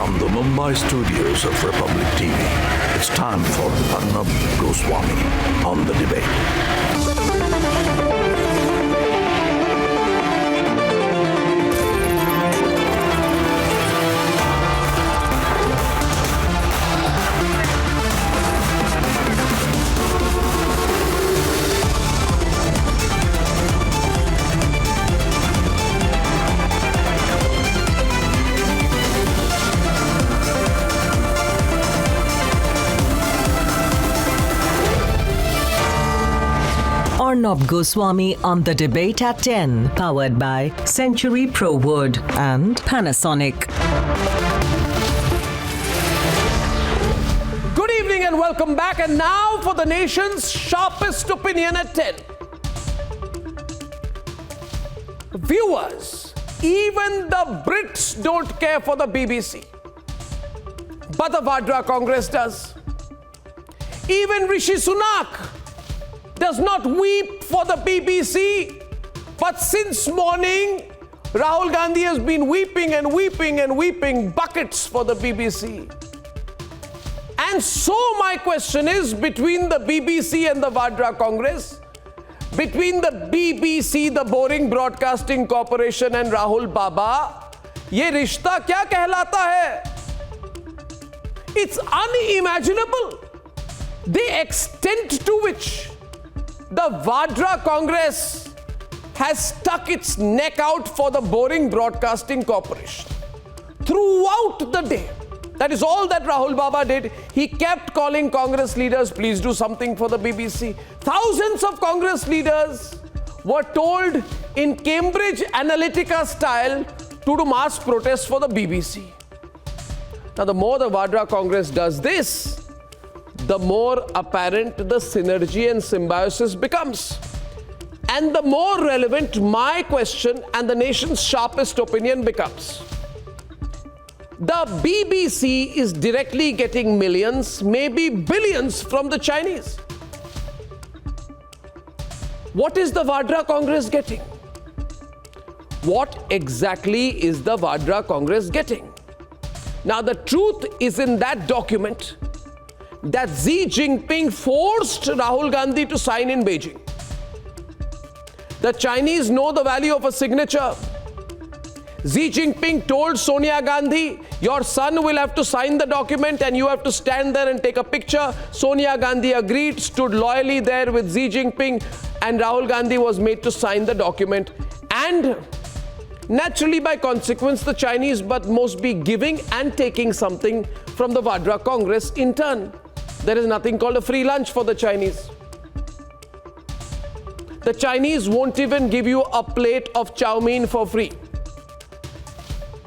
From the Mumbai studios of Republic TV, it's time for Arnab Goswami on the debate. Arnab Goswami on the debate at 10, powered by Century Pro Wood and Panasonic. Good evening and welcome back. And now for the nation's sharpest opinion at 10. Viewers, even the Brits don't care for the BBC, but the Vadra-Congress does. Even Rishi Sunak does not weep for the BBC, but since morning, Rahul Gandhi has been weeping and weeping and weeping buckets for the BBC. And so my question is, between the BBC and the Vadra-Congress, between the BBC, the Boring Broadcasting Corporation, and Rahul Baba, ये रिश्ता क्या कहलाता है? It's unimaginable. The extent to which the Vadra-Congress has stuck its neck out for the Boring Broadcasting Corporation throughout the day. That is all that Rahul Baba did. He kept calling Congress leaders, please do something for the BBC. Thousands of Congress leaders were told in Cambridge Analytica style to do mass protests for the BBC. Now, the more the Vadra-Congress does this, the more apparent the synergy and symbiosis becomes. And the more relevant my question and the nation's sharpest opinion becomes. The BBC is directly getting millions, maybe billions from the Chinese. What is the Vadra-Congress getting? What exactly is the Vadra-Congress getting? Now, the truth is in that document that Xi Jinping forced Rahul Gandhi to sign in Beijing. The Chinese know the value of a signature. Xi Jinping told Sonia Gandhi, your son will have to sign the document and you have to stand there and take a picture. Sonia Gandhi agreed, stood loyally there with Xi Jinping, and Rahul Gandhi was made to sign the document. And naturally, by consequence, the Chinese must be giving and taking something from the Vadra-Congress in turn. There is nothing called a free lunch for the Chinese. The Chinese won't even give you a plate of chow mein for free.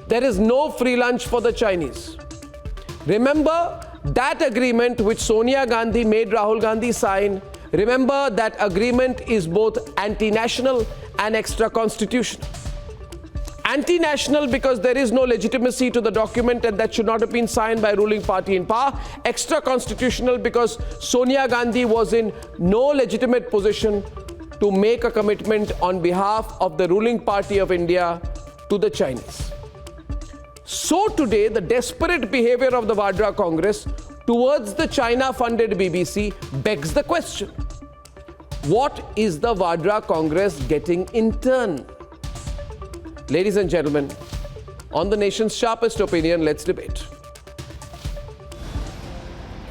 There is no free lunch for the Chinese. Remember that agreement which Sonia Gandhi made Rahul Gandhi sign. Remember that agreement is both anti-national and extra-constitutional. Anti-national because there is no legitimacy to the document and that should not have been signed by a ruling party in power. Extra-constitutional because Sonia Gandhi was in no legitimate position to make a commitment on behalf of the ruling party of India to the Chinese. So today, the desperate behavior of the Vadra-Congress towards the China-funded BBC begs the question, what is the Vadra-Congress getting in turn? Ladies and gentlemen, on the nation's sharpest opinion, let's debate.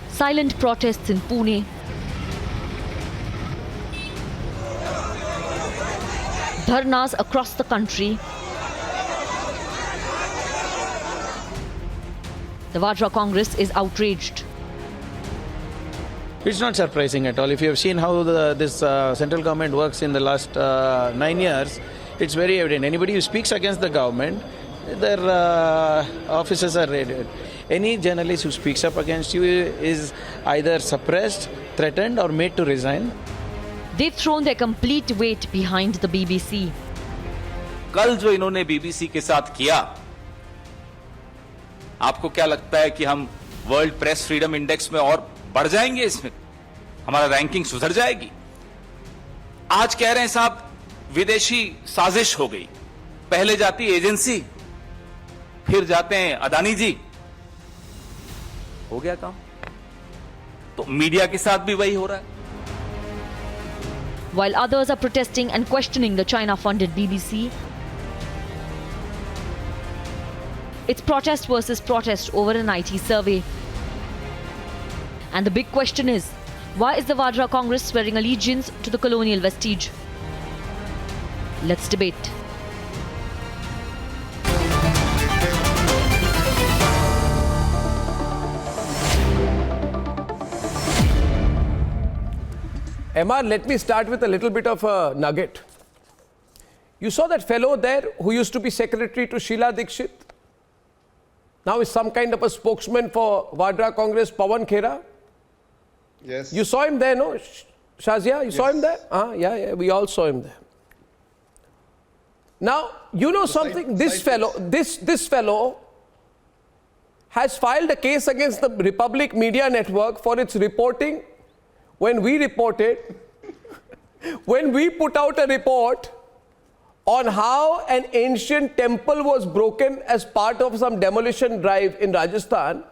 Silent protests in Pune. Dharnas across the country. The Vadra-Congress is outraged. It's not surprising at all. If you have seen how this central government works in the last 9 years, it's very evident. Anybody who speaks against the government, their offices are raided. Any journalist who speaks up against you is either suppressed, threatened, or made to resign. They've thrown their complete weight behind the BBC. कल जो इन्होंने BBC के साथ किया, आपको क्या लगता है कि हम वर्ल्ड प्रेस फ्रीडम इंडेक्स में और बढ़ जाएंगे? इसमें हमारा रैंकिंग सुधर जाएगी? आज कह रहे हैं साहब विदेशी साजिश हो गई। पहले जाती एजेंसी, फिर जाते हैं अदानी जी, हो गया काम। तो मीडिया के साथ भी वही हो रहा है। While others are protesting and questioning the China-funded BBC, it's protest versus protest over an IT survey. And the big question is, why is the Vadra-Congress swearing allegiance to the colonial vestige? Let's debate. Emma, let me start with a little bit of a nugget. You saw that fellow there who used to be secretary to Sheila Dikshit? Now is some kind of a spokesman for Vadra-Congress, Pawan Khera? Yes. You saw him there, no? Shazia, you saw him there? Yeah, we all saw him there. Now, you know something? This fellow has filed a case against the Republic Media Network for its reporting. When we reported, when we put out a report on how an ancient temple was broken as part of some demolition drive in Rajasthan,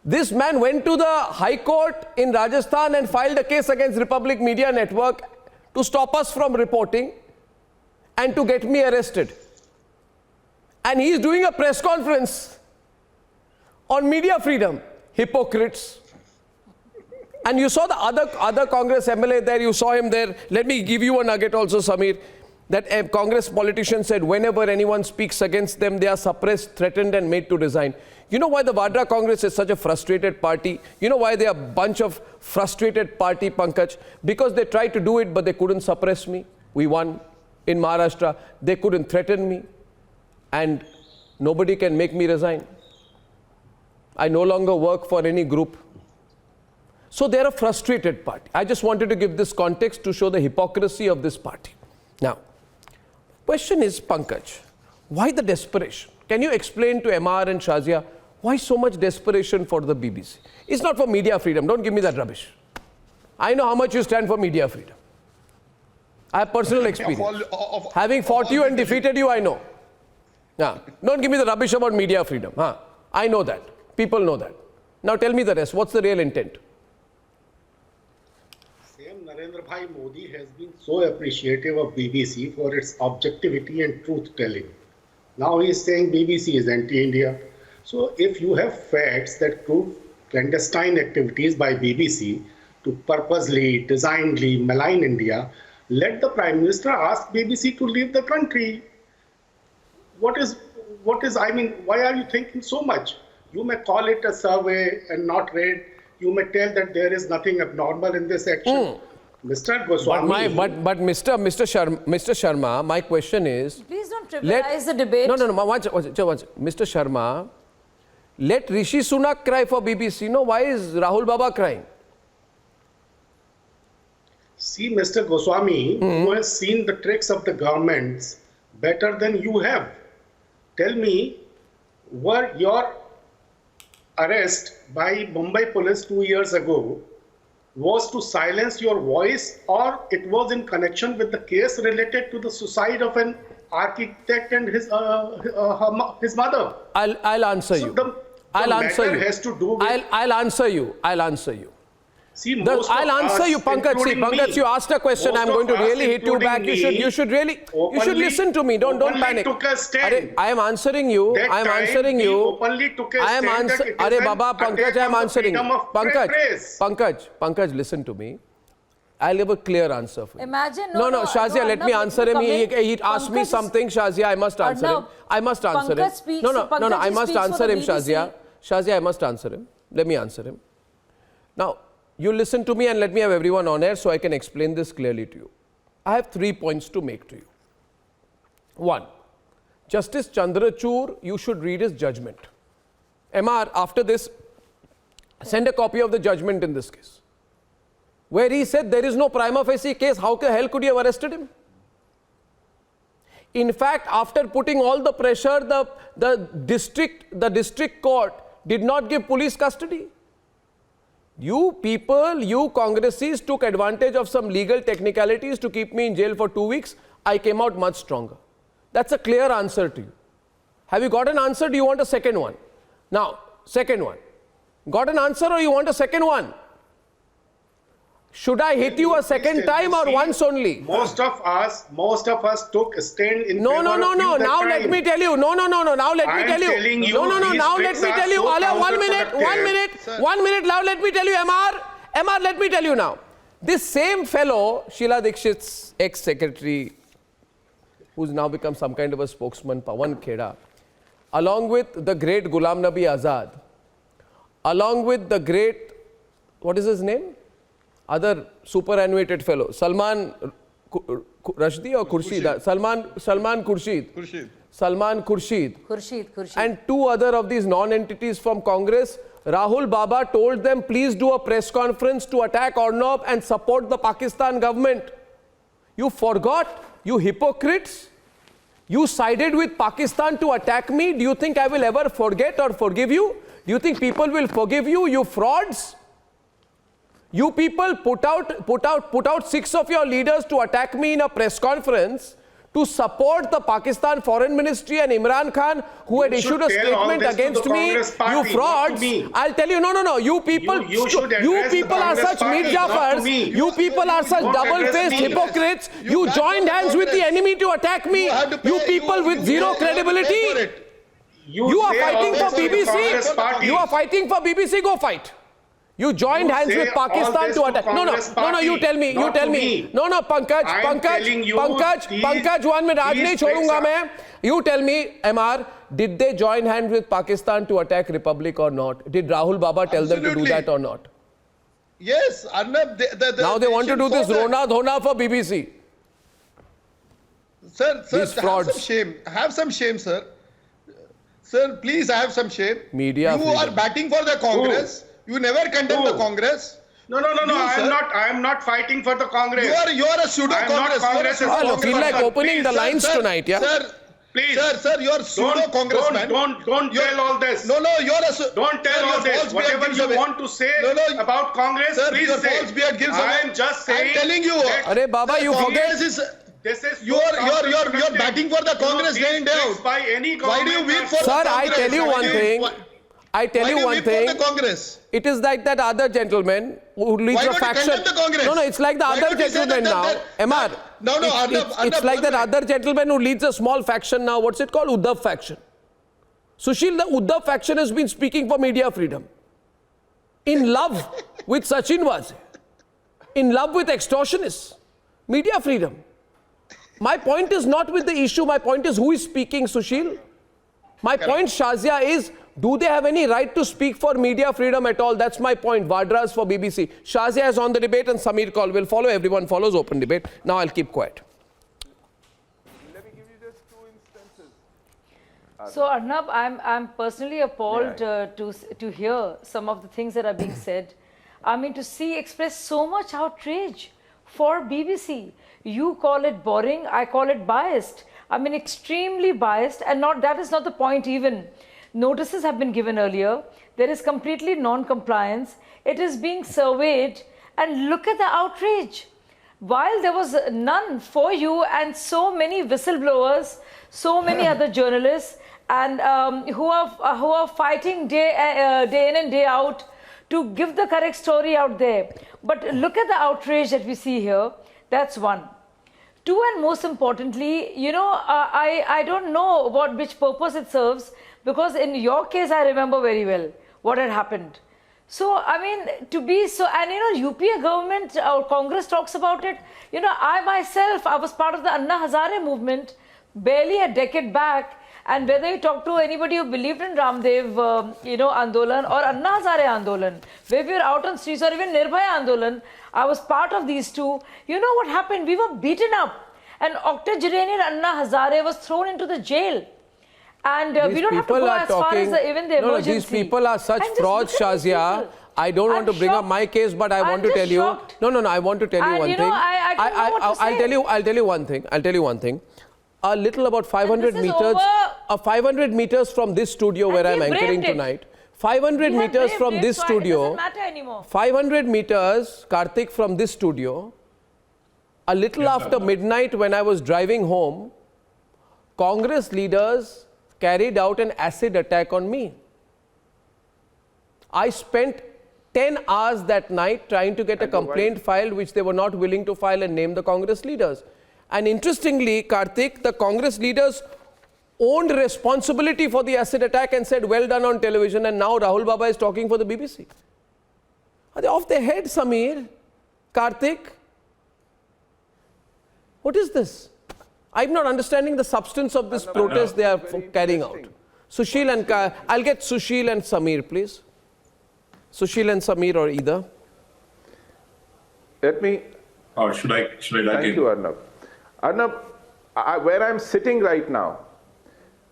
this man went to the High Court in Rajasthan and filed a case against Republic Media Network to stop us from reporting and to get me arrested. And he is doing a press conference on media freedom. Hypocrites. And you saw the other Congress MLA there, you saw him there. Let me give you a nugget also, Samir. That a Congress politician said whenever anyone speaks against them, they are suppressed, threatened and made to resign. You know why the Vadra-Congress is such a frustrated party? You know why they are a bunch of frustrated party, Pankaj? Because they tried to do it, but they couldn't suppress me. We won in Maharashtra. They couldn't threaten me. And nobody can make me resign. I no longer work for any group. So they're a frustrated party. I just wanted to give this context to show the hypocrisy of this party. Now, question is, Pankaj, why the desperation? Can you explain to MR and Shazia why so much desperation for the BBC? It's not for media freedom. Don't give me that rubbish. I know how much you stand for media freedom. I have personal experience. Having fought you and defeated you, I know. Don't give me the rubbish about media freedom. I know that. People know that. Now tell me the rest. What's the real intent? Narendra Bhai Modi has been so appreciative of BBC for its objectivity and truth-telling. Now he is saying BBC is anti-India. So if you have facts that prove clandestine activities by BBC to purposely, designedly malign India, let the Prime Minister ask BBC to leave the country. Why are you thinking so much? You may call it a survey and not raid. You may tell that there is nothing abnormal in this action. Mr. Goswami. But Mr. Sharma, my question is. Please don't trivialize the debate. No. Watch. Mr. Sharma, let Rishi Sunak cry for BBC. No, why is Rahul Baba crying? See, Mr. Goswami, who has seen the tricks of the governments better than you have. Tell me, were your arrest by Mumbai police 2 years ago was to silence your voice, or it was in connection with the case related to the suicide of an architect and his mother? I'll answer you. I'll answer you. Has to do with I'll answer you. See, I'll answer you, Pankaj. See, Pankaj, you asked a question. I'm going to really hit you back. You should listen to me. Don't panic. I am answering you. I am answering you. Pankaj, I am answering you. Pankaj, listen to me. I'll give a clear answer for you. Imagine. No, Shazia, let me answer him. He asked me something, Shazia. I must answer him. I must answer him. No, I must answer him, Shazia. Shazia, I must answer him. Let me answer him. Now, you listen to me and let me have everyone on air so I can explain this clearly to you. I have 3 points to make to you. 1. Justice Chandrachud, you should read his judgment. MR, after this, send a copy of the judgment in this case, where he said there is no prima facie case. How the hell could you have arrested him? In fact, after putting all the pressure, the district court did not give police custody. You people, you Congressies took advantage of some legal technicalities to keep me in jail for 2 weeks. I came out much stronger. That's a clear answer to you. Have you got an answer? Do you want a second one? Now, Second one. Got an answer or you want a second one? Should I hit you a second time or once only? Most of us took a stand in No. favor of you that Now time. let me tell you. No. Now let me tell you. telling you No. these Now let tricks me are tell you. so Ala, 1 minute. counterproductive. 1 minute. Now let me tell you, MR, let me tell you now. This same fellow, Sheila Dikshit's ex-secretary, who's now become some kind of a spokesman, Pawan Kheda, along with the great Ghulam Nabi Azad, along with the great, what is his name? Other superannuated fellow, Salman Rushdie or Khurshid? Salman Khurshid. Salman Khurshid. Khurshid. And two other of these non-entities from Congress, Rahul Baba told them, please do a press conference to attack Arnab and support the Pakistan government. You forgot, you hypocrites. You sided with Pakistan to attack me. Do you think I will ever forget or forgive you? Do you think people will forgive you, you frauds? You people put out 6 of your leaders to attack me in a press conference to support the Pakistan Foreign Ministry and Imran Khan, who had issued a statement against me. You frauds! I'll tell you, no. You people are such Mir Jafars. You people are such double-faced hypocrites. You joined hands with the enemy to attack me. You people with zero credibility. You are fighting for BBC. You are fighting for BBC. Go fight. You joined hands with Pakistan to attack. No, you tell me. No, Pankaj, 1 minute. Aaj nahi chhodunga main. You tell me, MR, did they join hands with Pakistan to attack Republic or not? Did Rahul Baba tell them to do that or not? Yes, Arnab. Now they want to do this Rona Dhona for BBC. Sir, These frauds. have some shame. Have some shame, sir. Sir, please have some shame. Media You freedom. are batting for the Congress. You never condemn the Congress. No. I am not fighting for the Congress. You are a pseudo Congress. I feel like opening the lines tonight, yeah? Sir, Please. Sir, you are pseudo Congressman. Don't tell all this. No, you are a. Don't tell all this. Whatever you want to say about Congress, Sir, please your say. false beard gives I away. am just saying. I'm telling you. Arey Baba, you forget. This is You're batting for the Congress day in day out. By any Why do you weep for Sir, the Congress? I tell you one thing. I tell you one thing. For the Congress? It is like that other gentleman who leads a faction. The Congress? No, it's like the other gentleman now. MR. It's like that other gentleman who leads a small faction now. What's it called? Uddhav faction. Sushil, the Uddhav faction has been speaking for media freedom. In love with Sachin Vaze. In love with extortionists. Media freedom. My point is not with the issue. My point is who is speaking, Sushil. My point, Shazia, is do they have any right to speak for media freedom at all? That's my point. Vadras for BBC. Shazia is on the debate and Samir Kaul will follow. Everyone follows open debate. Now I'll keep quiet. Let me give you just 2 instances. So Arnab, I'm personally appalled to hear some of the things that are being said. I mean, to see express so much outrage for BBC. You call it boring, I call it biased. I mean, extremely biased, and that is not the point even. Notices have been given earlier. There is completely non-compliance. It is being surveyed, and look at the outrage. While there was none for you and so many whistleblowers, so many other journalists, and who are fighting day in and day out to give the correct story out there. But look at the outrage that we see here. That's one. 2, and most importantly, you know, I don't know which purpose it serves, because in your case, I remember very well what had happened. So, I mean, to be so, and you know, UPA government or Congress talks about it. You know, I myself, I was part of the Anna Hazare movement barely a decade back. And whether you talk to anybody who believed in Ramdev, you know, Andolan or Anna Hazare Andolan, where we were out on streets, or even Nirbhaya Andolan, I was part of these two. You know what happened? We were beaten up. And octogenarian Anna Hazare was thrown into the jail. And we don't have to go as far as even the emergency. These people are such frauds, Shazia. I don't want to bring up my case, but I want to tell you. No, I want to tell you one thing. I'll tell you one thing. A little about 500 meters, 500 meters from this studio where I'm anchoring tonight. 500 meters from this studio. 500 meters, Karthik, from this studio. A little after midnight, when I was driving home, Congress leaders carried out an acid attack on me. I spent 10 hours that night trying to get a complaint filed, which they were not willing to file, and name the Congress leaders. And interestingly, Karthik, the Congress leaders owned responsibility for the acid attack and said, well done on television, and now Rahul Baba is talking for the BBC. Are they off their head, Samir? Karthik? What is this? I'm not understanding the substance of this protest they are carrying out. Sushil and I'll get Sushil and Samir, please. Sushil and Samir, or either. Let me. Or should I Thank you, Arnab. Arnab, where I'm sitting right now,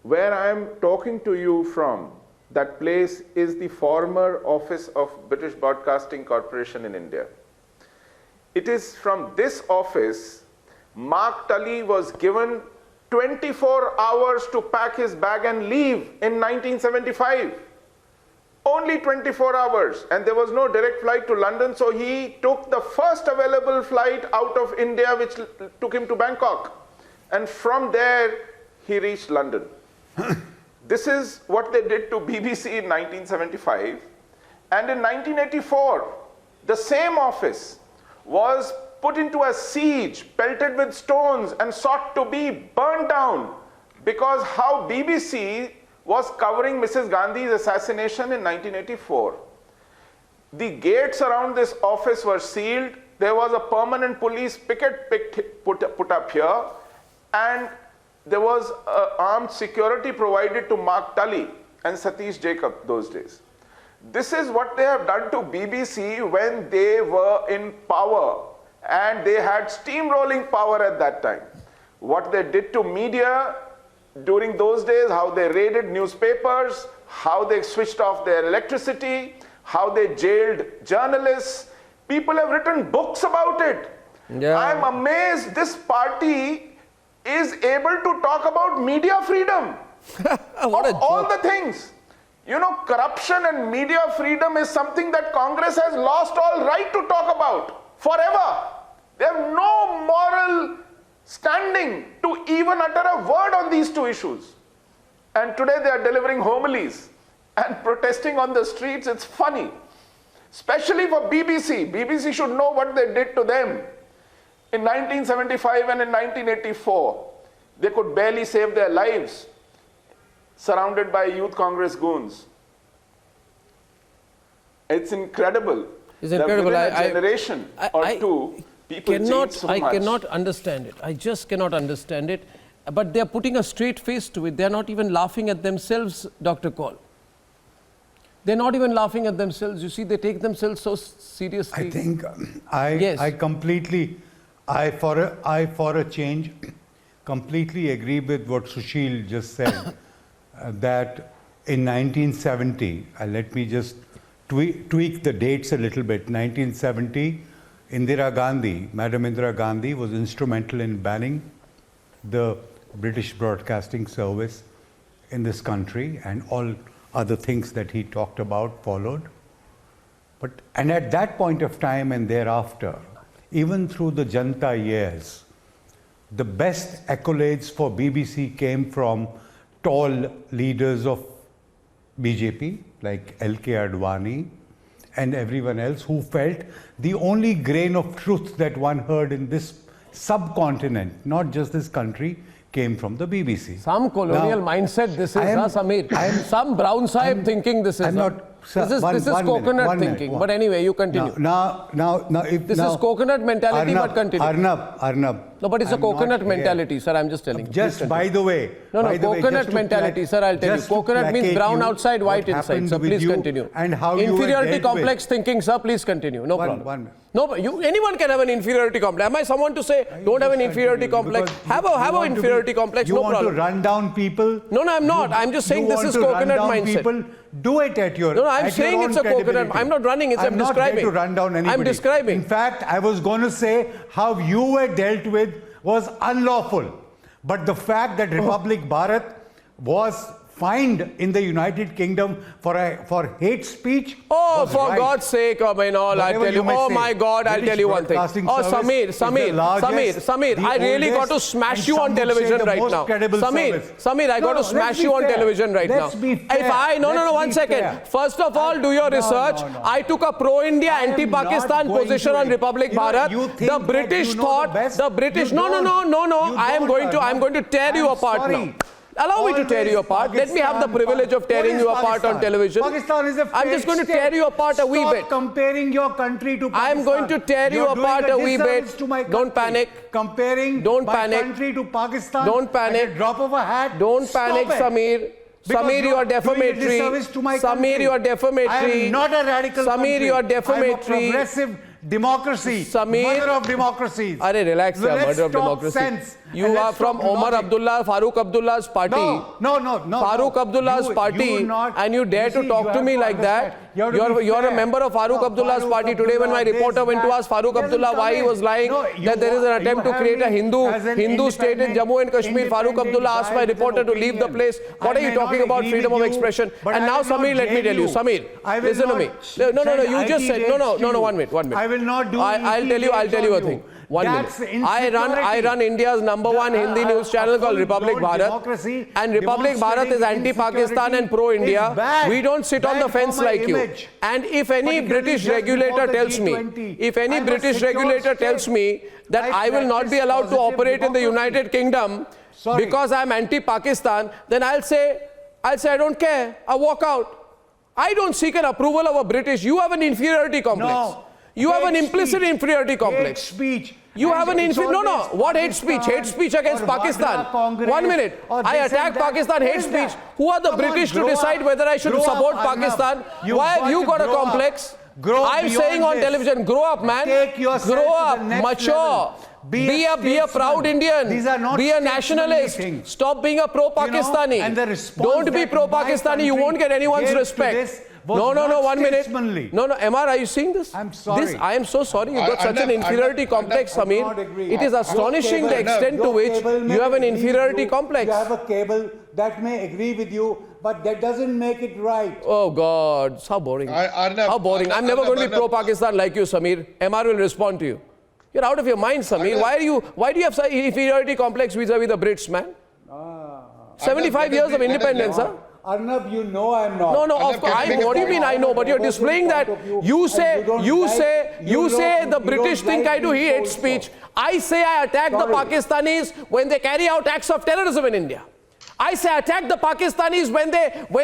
where I'm talking to you from, that place is the former office of British Broadcasting Corporation in India. It is from this office Mark Tully was given 24 hours to pack his bag and leave in 1975. Only 24 hours, and there was no direct flight to London, so he took the first available flight out of India, which took him to Bangkok. And from there, he reached London. This is what they did to BBC in 1975. And in 1984, the same office was put into a siege, pelted with stones, and sought to be burned down, because how BBC was covering Mrs. Gandhi's assassination in 1984. The gates around this office were sealed. There was a permanent police picket put up here, and there was armed security provided to Mark Tully and Satish Jacob those days. This is what they have done to BBC when they were in power, and they had steamrolling power at that time. What they did to media during those days, how they raided newspapers, how they switched off their electricity, how they jailed journalists. People have written books about it. Yeah. I'm amazed this party is able to talk about media freedom. Of all the things. You know, corruption and media freedom is something that Congress has lost all right to talk about forever. They have no moral standing to even utter a word on these two issues. And today they are delivering homilies and protesting on the streets. It's funny. Especially for BBC. BBC should know what they did to them. In 1975 and in 1984, they could barely save their lives, surrounded by youth Congress goons. It's incredible. It's incredible. Within a generation or two, people change so much. I cannot understand it. I just cannot understand it. But they're putting a straight face to it. They're not even laughing at themselves, Dr. Kaul. They're not even laughing at themselves. You see, they take themselves so seriously. I think I completely, for a change, completely agree with what Sushil just said. That in 1970, let me just tweak the dates a little bit. 1970, Madam Indira Gandhi was instrumental in banning the British Broadcasting Service in this country, and all other things that he talked about followed. And at that point of time and thereafter, even through the Janta years, the best accolades for BBC came from tall leaders of BJP, like L.K. Advani and everyone else, who felt the only grain of truth that one heard in this subcontinent, not just this country, came from the BBC. Some colonial mindset this is, Samir. Some brown sahib thinking this is. This is coconut thinking. But anyway, you continue. This is coconut mentality, but continue. Arnab. No, but it's a coconut mentality, sir. I'm just telling you. Just by the way. Coconut mentality, sir. I'll tell you. Coconut means brown outside, white inside. So please continue. And how inferiority complex thinking, sir. Please continue. No problem. No, anyone can have an inferiority complex. Am I someone to say don't have an inferiority complex? Have an inferiority complex. No problem. You want to run down people? No, I'm not. I'm just saying this is coconut mindset. Do it at your. No, I'm saying it's a coconut. I'm not running. I'm describing. I'm not here to run down anybody. I'm describing. In fact, I was going to say how you were dealt with was unlawful. But the fact that Republic Bharat was fined in the United Kingdom for hate speech. Oh, was for right. God's sake, I mean, all I'll Whatever tell you. may Oh say, my God, I'll British tell you one thing. Broadcasting Oh, Service is the largest, Samir, the I really got to oldest, smash and you some on would say television the right most now. credible service. Samir, I got to No, smash let's you be on fair. television right Let's now. be fair. If I, no, Let's one be second. fair. First of all, do your research. No. I took a pro-India, I am anti-Pakistan not going position to on it. Republic You know, Bharat. you think The that British you know thought, the best. the British, You no. don't. You I am don't, going to Arnab. tear you I'm apart sorry. now. Allow me to tear you apart. Let me have the privilege of tearing you apart on television. Pakistan is a I'm just going to tear you apart a wee bit. Stop comparing your country to Pakistan. I'm going to tear you apart a wee bit. Don't panic. Comparing my country to Pakistan. Don't panic. At a drop of a hat. Don't panic, Samir. Samir, you are defamatory. Samir, you are defamatory. I am not a radical Samir, you are defamatory. I am a progressive democracy. Samir, mother of democracies. Arey, relax, Let's mother of talk democracy. sense. You are from Omar Abdullah, Farooq Abdullah's party. No. Farooq Abdullah's party, and you dare to talk to me like that? You're a member of Farooq Abdullah's party. Today when my reporter went to ask Farooq Abdullah why he was lying, that there is an attempt to create a Hindu state in Jammu and Kashmir, Farooq Abdullah asked my reporter to leave the place. What are you talking about freedom of expression? And now Samir, let me tell you, Samir, listen to me. No, you just said, no, 1 minute. I will not do I'll tell you a thing. 1 minute. I run India's #1 Hindi news channel called Republic Bharat. And Republic Bharat is anti-Pakistan and pro-India. We don't sit on the fence like you. And if any British regulator tells me, that I will not be allowed to operate in the United Kingdom because I'm anti-Pakistan, then I'll say I don't care. I'll walk out. I don't seek an approval of a British. You have an inferiority complex. No. You have an implicit inferiority complex. Hate speech. You have an inferiority. No. What hate speech? Hate speech against Pakistan. 1 minute. I attack Pakistan, hate speech. Who are the British to decide whether I should support Pakistan? Why have you got a complex? I'm saying on television, grow up, man. Grow up, mature. Be a proud Indian. Be a nationalist. Stop being a pro-Pakistani. Don't be pro-Pakistani. You won't get anyone's respect. No, 1 minute. No, MR, are you seeing this? I'm sorry. I am so sorry. You've got such an inferiority complex, Samir. It is astonishing the extent to which you have an inferiority complex. You have a cable that may agree with you, but that doesn't make it right. Oh, God. How boring. How boring. I'm never going to be pro-Pakistan like you, Samir. MR will respond to you. You're out of your mind, Samir. Why do you have such inferiority complex vis-a-vis the Brits, man? 75 years of independence, huh? Arnab, you know I'm not. No, of course. What do you mean I know? But you're displaying that. You say the British think I do hate speech. I say I attack the Pakistanis when they carry out acts of terrorism in India. I say attack the Pakistanis when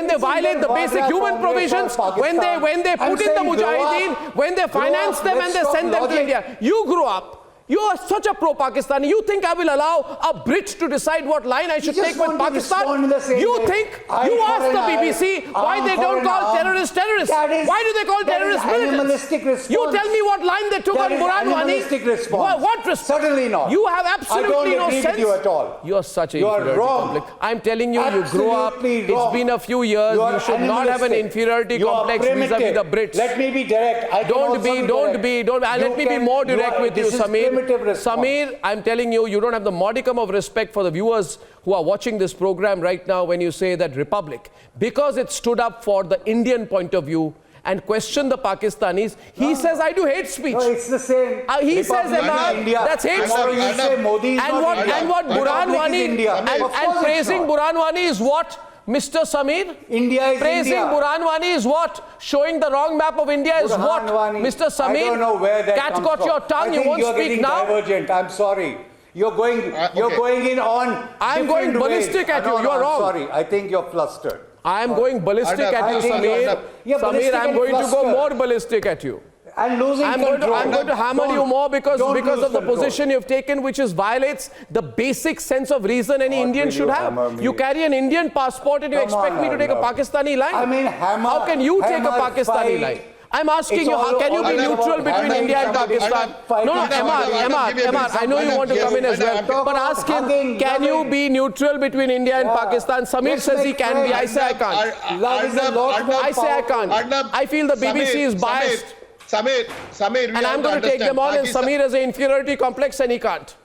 they violate the basic human provisions, when they put in the Mujahideen, when they finance them and they send them to India. You grew up. You are such a pro-Pakistani. You think I will allow a Brit to decide what line I should take with Pakistan? You think? You ask the BBC why they don't call terrorists terrorists. Why do they call terrorists militants? You tell me what line they took on Burhan Wani. What response? Certainly not. You have absolutely no sense. You at all. You are such a You are inferiority wrong. complex. I'm telling you, you grew up. It's been a few years. You should not have an inferiority complex vis-a-vis the Brits. Let me be direct. Don't let me be more direct with you, Samir. Samir, I'm telling you, you don't have the modicum of respect for the viewers who are watching this program right now when you say that Republic, because it stood up for the Indian point of view and questioned the Pakistanis, he says I do hate speech. No, it's the same. He says that's hate speech. And what Burhan Wani and praising Burhan Wani is what? Mr. Samir, India is praising Burhan Wani is what? Showing the wrong map of India is what? Mr. Samir, I don't know where that cat's comes got from. your tongue, you won't speak now. Divergent. I'm sorry. You're going in on. I'm going ballistic at you. You're wrong. Sorry, I think you're flustered. I am going ballistic at you, Samir. Samir, I'm going to go more ballistic at you. And losing control. I'm going to hammer you more because of the position you've taken, which violates the basic sense of reason any Indian should have. You carry an Indian passport and you expect me to take a Pakistani line? I mean, how can you take a Pakistani line? I'm asking you, how can you be neutral between India and Pakistan? No, MR, I know you want to come in as well, but ask him, can you be neutral between India and Pakistan? Samir says he can be. I say I can't. I say I can't. I feel the BBC is biased. Samir, and I'm going to take them on, and Samir has an inferiority complex and he can't.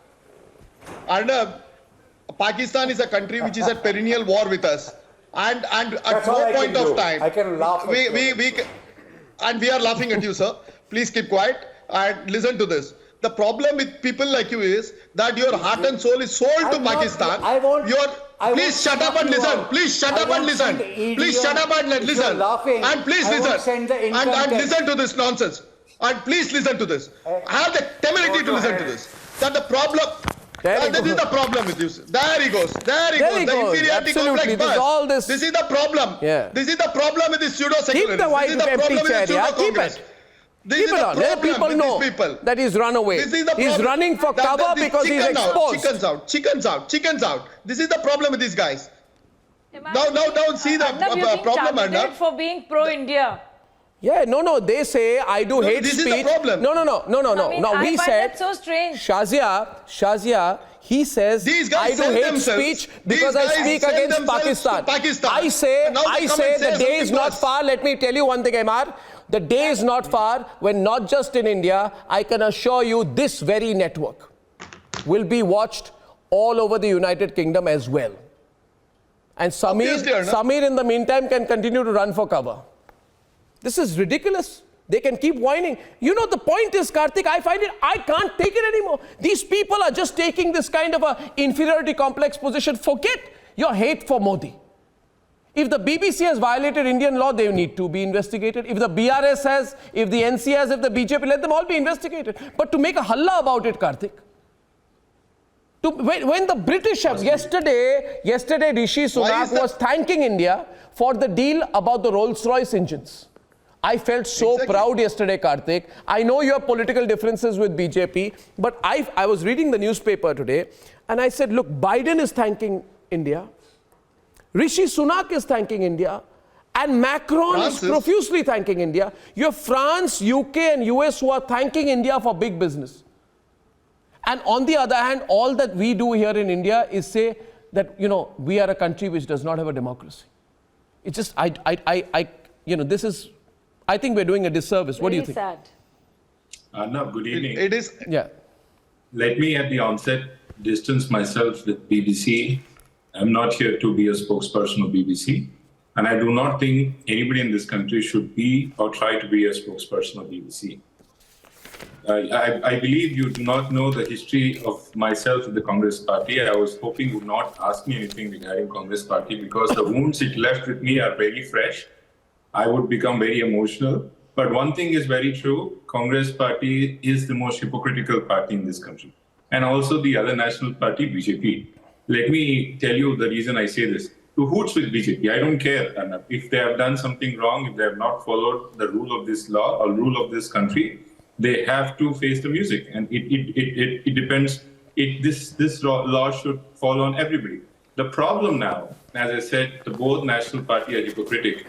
Arnab, Pakistan is a country which is at perennial war with us. And at no point of time, I can laugh. And we are laughing at you, sir. Please keep quiet and listen to this. The problem with people like you is that your heart and soul is sold to Pakistan. Please shut up and listen. Please shut up and listen. Please shut up and listen. And please listen. And listen to this nonsense. And please listen to this. I have the temerity to listen to this. That the problem. This is the problem with you. There he goes. There he goes. The inferiority complex. This is the problem. This is the problem with this pseudo-secularism. Keep the white empty chair. Keep it. Keep it on. Let people know that he's run away. He's running for cover because he's exposed. Chickens out. This is the problem with these guys. Now see the problem, Arnab. For being pro-India. Yeah, no. They say I do hate speech. This is the problem. No. I find that so strange. Shazia, he says I do hate speech because I speak against Pakistan. I say the day is not far. Let me tell you one thing, Emar. The day is not far when not just in India, I can assure you this very network will be watched all over the United Kingdom as well. And Samir in the meantime can continue to run for cover. This is ridiculous. They can keep whining. You know, the point is, Karthik, I can't take it anymore. These people are just taking this kind of a inferiority complex position. Forget your hate for Modi. If the BBC has violated Indian law, they need to be investigated. If the BRS has, if the NC has, if the BJP, let them all be investigated. But to make a halla about it, Karthik. When the British have, yesterday Rishi Sunak was thanking India for the deal about the Rolls-Royce engines. I felt so proud yesterday, Karthik. I know you have political differences with BJP, but I was reading the newspaper today and I said, look, Biden is thanking India. Rishi Sunak is thanking India, and Macron is profusely thanking India. You have France, UK and US who are thanking India for big business. And on the other hand, all that we do here in India is say that, you know, we are a country which does not have a democracy. It's just, this is, I think we're doing a disservice. What do you think? Sad. Arnab, good evening. It is. Yeah. Let me at the onset distance myself with BBC. I'm not here to be a spokesperson of BBC, and I do not think anybody in this country should be or try to be a spokesperson of BBC. I believe you do not know the history of myself in the Congress party. I was hoping you would not ask me anything regarding Congress party because the wounds it left with me are very fresh. I would become very emotional. But one thing is very true, Congress party is the most hypocritical party in this country. And also the other national party, BJP. Let me tell you the reason I say this. To hoots with BJP, I don't care, Arnab. If they have done something wrong, if they have not followed the rule of this law or rule of this country, they have to face the music. And it depends. This law should fall on everybody. The problem now, as I said, the both national party are hypocritic.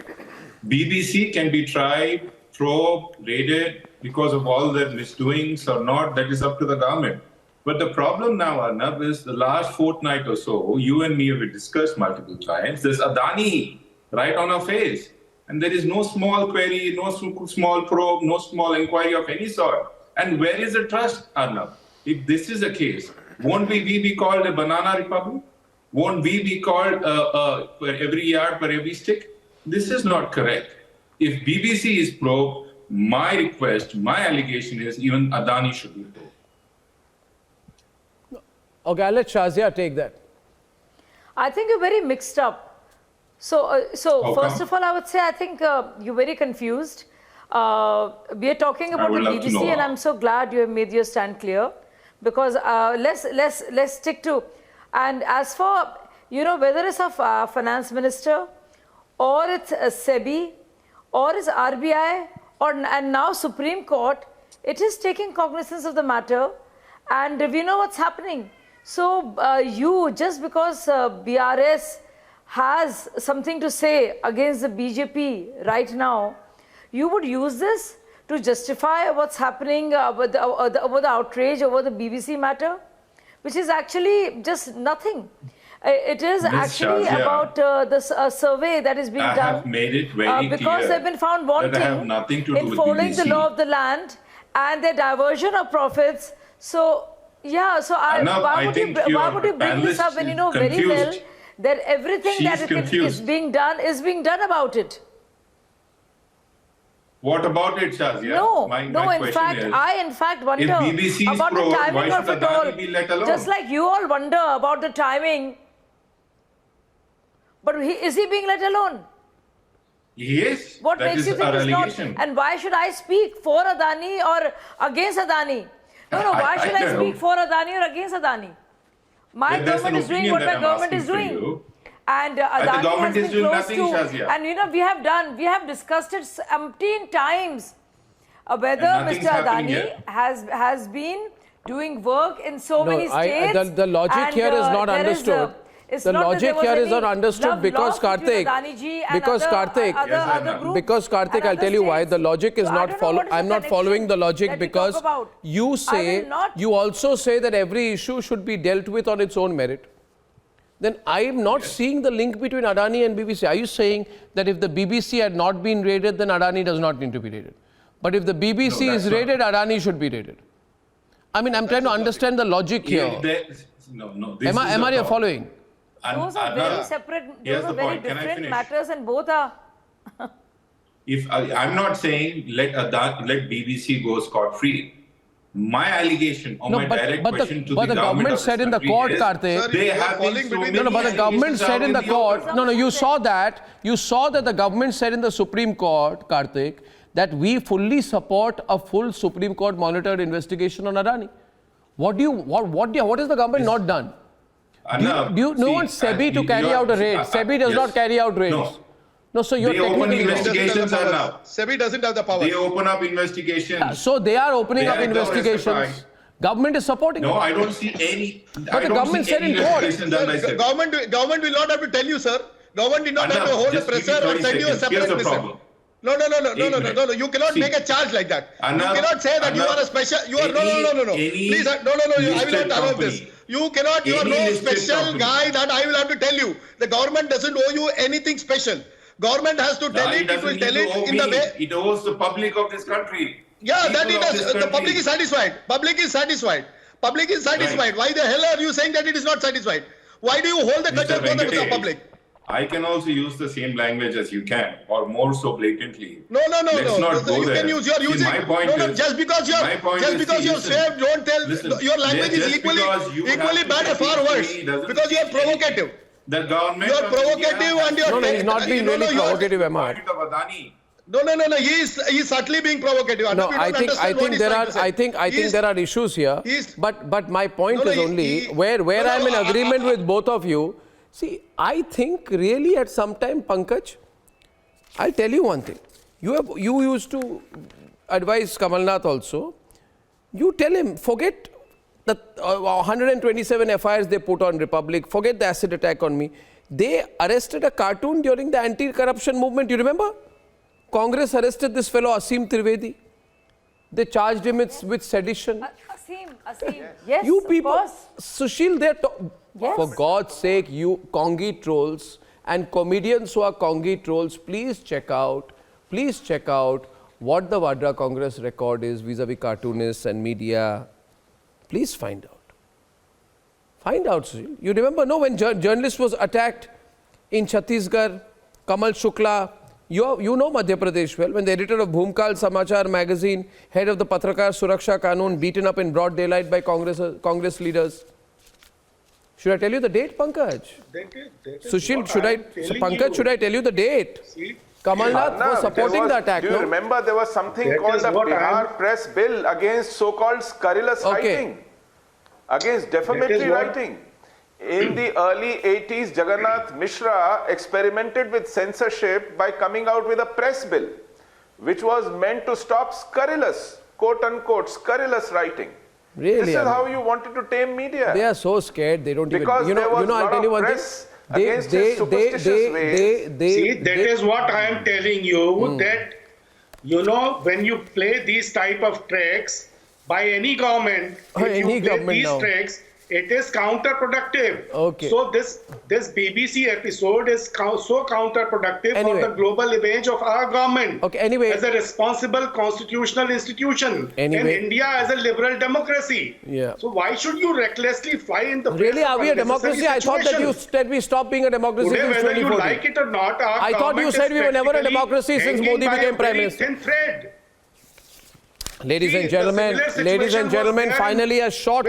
BBC can be tried, probed, raided because of all their misdoings or not. That is up to the government. But the problem now, Arnab, is the last fortnight or so, you and me have discussed multiple times, there's Adani right on our face. And there is no small query, no small probe, no small inquiry of any sort. And where is the trust, Arnab? If this is the case, won't we be called a banana republic? Won't we be called for every yard, for every stick? This is not correct. If BBC is probed, my request, my allegation is even Adani should be probed. Okay, I'll let Shazia take that. I think you're very mixed up. So first of all, I would say I think you're very confused. We are talking about the BBC, and I'm so glad you have made your stand clear, because let's stick to. And as for whether it's a finance minister, or it's a SEBI, or it's RBI, and now Supreme Court, it is taking cognizance of the matter, and we know what's happening. So just because BRS has something to say against the BJP right now, you would use this to justify what's happening with the outrage over the BBC matter, which is actually just nothing. It is actually about the survey that is being done. I have made it very because clear they've been found wanting in following the law of the land and their diversion of profits. So, yeah, so why would you bring this up when you know very well that everything She's is being done about it. What about it, Shazia? No, my in question fact, is, I in fact wonder if BBC is about the pro, timing why of should it all. Adani be let alone? Just like you all wonder about the timing. But is he being let alone? He is. What That makes is you think our it's not? allegation. And why should I speak for Adani or against Adani? No, why should I speak for Adani or against Adani? My government is doing what my government is doing. And Adani has been close to, Shazia. and we have discussed it umpteen times, whether nothing's Mr. happening Adani has been doing work in so many states. The logic here is not understood. The logic here is not understood because Karthik, I'll tell you why. The logic is not followed. I'm not following the logic because you also say that every issue should be dealt with on its own merit. Then I am not seeing the link between Adani and BBC. Are you saying that if the BBC had not been raided, then Adani does not need to be raided? But if the BBC is raided, Adani should be raided. I mean, I'm trying to understand the logic here. Am I following? Those are very separate, those are very different matters, and both are. If I'm not saying let BBC go scot-free. My allegation or my direct question to the government said in the court, Karthik. They have been so many but the government said in the court. You saw that. You saw that the government said in the Supreme Court, Karthik, that we fully support a full Supreme Court monitored investigation on Adani. What has the government not done? Do you want SEBI to carry out a raid? SEBI does not carry out raids. No, so you're technically investigations are now. SEBI doesn't have the power. They open up investigations. So they are opening up investigations. Government is supporting. No, I don't see any. But the government said in court. Government will not have to tell you, sir. Government did not have to hold a presser or send you a separate presser. No. You cannot make a charge like that. You cannot say that you are a special. You are no. Please, no. I will not allow this. You cannot. You are no special guy that I will have to tell you. The government doesn't owe you anything special. Government has to tell it. It will tell it in the way. It owes the public of this country. Yeah, that it does. The public is satisfied. Public is satisfied. Right. Why the hell are you saying that it is not satisfied? Why do you hold the clutches for the public? I can also use the same language as you can, or more so blatantly. No. Let's not go you there. Can use your using. My point is, just because you're saved, don't tell. Listen, your language is equally bad or far worse. Because you are provocative. The government. You are provocative and you are. No, he's not being really provocative, Ahmad. No. He's subtly being provocative. No, I think there are issues here. But my point is only where I'm in agreement with both of you. See, I think really at some time, Pankaj, I'll tell you one thing. You used to advise Kamalnath also. You tell him, forget the 127 FIRs they put on Republic, forget the acid attack on me. They arrested a cartoon during the anti-corruption movement, you remember? Congress arrested this fellow Asim Trivedi. They charged him with sedition. Asim. Yes, you people, of course. Sushil, yes. For God's sake, you Congi trolls and comedians who are Congi trolls, please check out what the Vadra-Congress record is vis-a-vis cartoonists and media. Please find out. Find out, Sushil. You remember, when journalist was attacked in Chhattisgarh, Kamal Shukla, you know Madhya Pradesh well, when the editor of Bhumkal Samachar magazine, head of the Patrakar Suraksha Kanun, beaten up in broad daylight by Congress leaders. Should I tell you the date, Pankaj? Sushil, should I tell you the date? Kamalnath was supporting the attack. Do you remember there was something called the Bihar Press Bill against so-called scurrilous writing, against defamatory writing. In the early 80s, Jagannath Mishra experimented with censorship by coming out with a press bill, which was meant to stop scurrilous, quote-unquote, scurrilous writing. Really? This is how you wanted to tame media. They are so scared, they don't because even... I'll tell you one thing. Against his superstitious ways. See, that is what I am telling you, that, when you play these type of tracks, by any government, if you play these tracks, It is counterproductive. Okay. So this BBC episode is so counterproductive Anyway. for the global image of our government. Okay, anyway. As a responsible constitutional institution. Anyway. And India as a liberal democracy. Yeah. So why should you recklessly fly in the face Really, of are we a unnecessary democracy? I thought that you situation? said we stopped being a democracy Today, since whether you 2014. like it or not, our I thought you government said is we were never a practically democracy since hanging Modi by a became Prime very Minister. thin thread. Ladies See, and the similar gentlemen, situation was there in finally a short